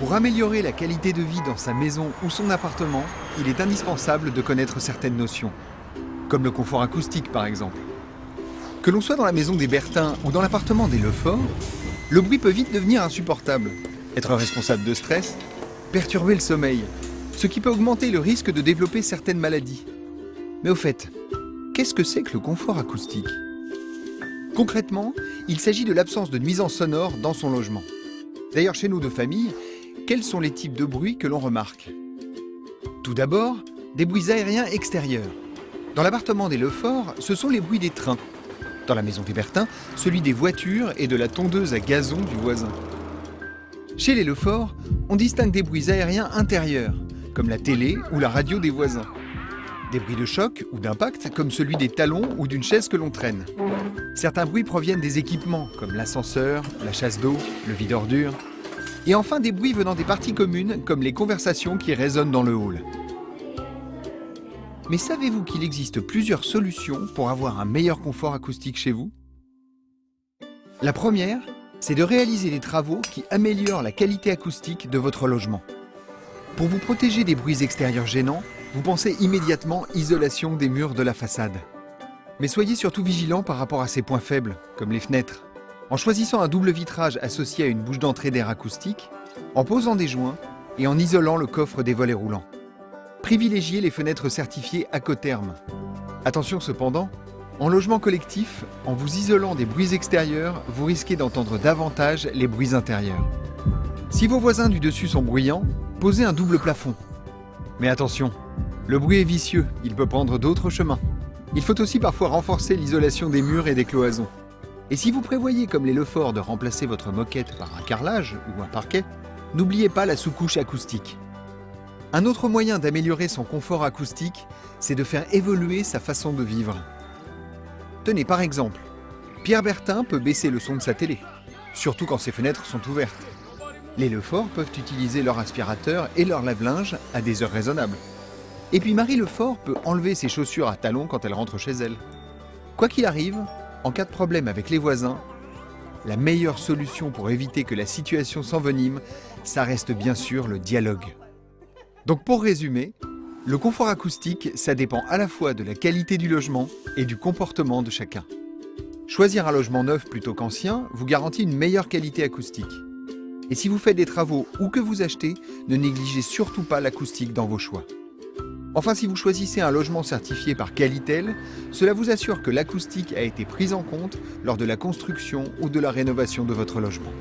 Pour améliorer la qualité de vie dans sa maison ou son appartement, il est indispensable de connaître certaines notions, comme le confort acoustique par exemple. Que l'on soit dans la maison des Bertins ou dans l'appartement des Lefort, le bruit peut vite devenir insupportable, être responsable de stress, perturber le sommeil, ce qui peut augmenter le risque de développer certaines maladies. Mais au fait, qu'est-ce que c'est que le confort acoustique? Concrètement, il s'agit de l'absence de nuisances sonores dans son logement. D'ailleurs, chez nous de famille, quels sont les types de bruits que l'on remarque? Tout d'abord, des bruits aériens extérieurs. Dans l'appartement des Lefort, ce sont les bruits des trains. Dans la maison des Bertins, celui des voitures et de la tondeuse à gazon du voisin. Chez les Lefort, on distingue des bruits aériens intérieurs, comme la télé ou la radio des voisins. Des bruits de choc ou d'impact, comme celui des talons ou d'une chaise que l'on traîne. Certains bruits proviennent des équipements, comme l'ascenseur, la chasse d'eau, le vide-ordures. Et enfin des bruits venant des parties communes, comme les conversations qui résonnent dans le hall. Mais savez-vous qu'il existe plusieurs solutions pour avoir un meilleur confort acoustique chez vous? La première, c'est de réaliser des travaux qui améliorent la qualité acoustique de votre logement. Pour vous protéger des bruits extérieurs gênants, vous pensez immédiatement isolation des murs de la façade. Mais soyez surtout vigilant par rapport à ces points faibles, comme les fenêtres, en choisissant un double vitrage associé à une bouche d'entrée d'air acoustique, en posant des joints et en isolant le coffre des volets roulants. Privilégiez les fenêtres certifiées Acotherm. Attention cependant, en logement collectif, en vous isolant des bruits extérieurs, vous risquez d'entendre davantage les bruits intérieurs. Si vos voisins du dessus sont bruyants, posez un double plafond. Mais attention, le bruit est vicieux, il peut prendre d'autres chemins. Il faut aussi parfois renforcer l'isolation des murs et des cloisons. Et si vous prévoyez comme les Lefort de remplacer votre moquette par un carrelage ou un parquet, n'oubliez pas la sous-couche acoustique. Un autre moyen d'améliorer son confort acoustique, c'est de faire évoluer sa façon de vivre. Tenez par exemple, Pierre Bertin peut baisser le son de sa télé, surtout quand ses fenêtres sont ouvertes. Les Lefort peuvent utiliser leur aspirateur et leur lave-linge à des heures raisonnables. Et puis Marie Lefort peut enlever ses chaussures à talons quand elle rentre chez elle. Quoi qu'il arrive, en cas de problème avec les voisins, la meilleure solution pour éviter que la situation s'envenime, ça reste bien sûr le dialogue. Donc pour résumer, le confort acoustique, ça dépend à la fois de la qualité du logement et du comportement de chacun. Choisir un logement neuf plutôt qu'ancien vous garantit une meilleure qualité acoustique. Et si vous faites des travaux ou que vous achetez, ne négligez surtout pas l'acoustique dans vos choix. Enfin, si vous choisissez un logement certifié par Qualitel, cela vous assure que l'acoustique a été prise en compte lors de la construction ou de la rénovation de votre logement.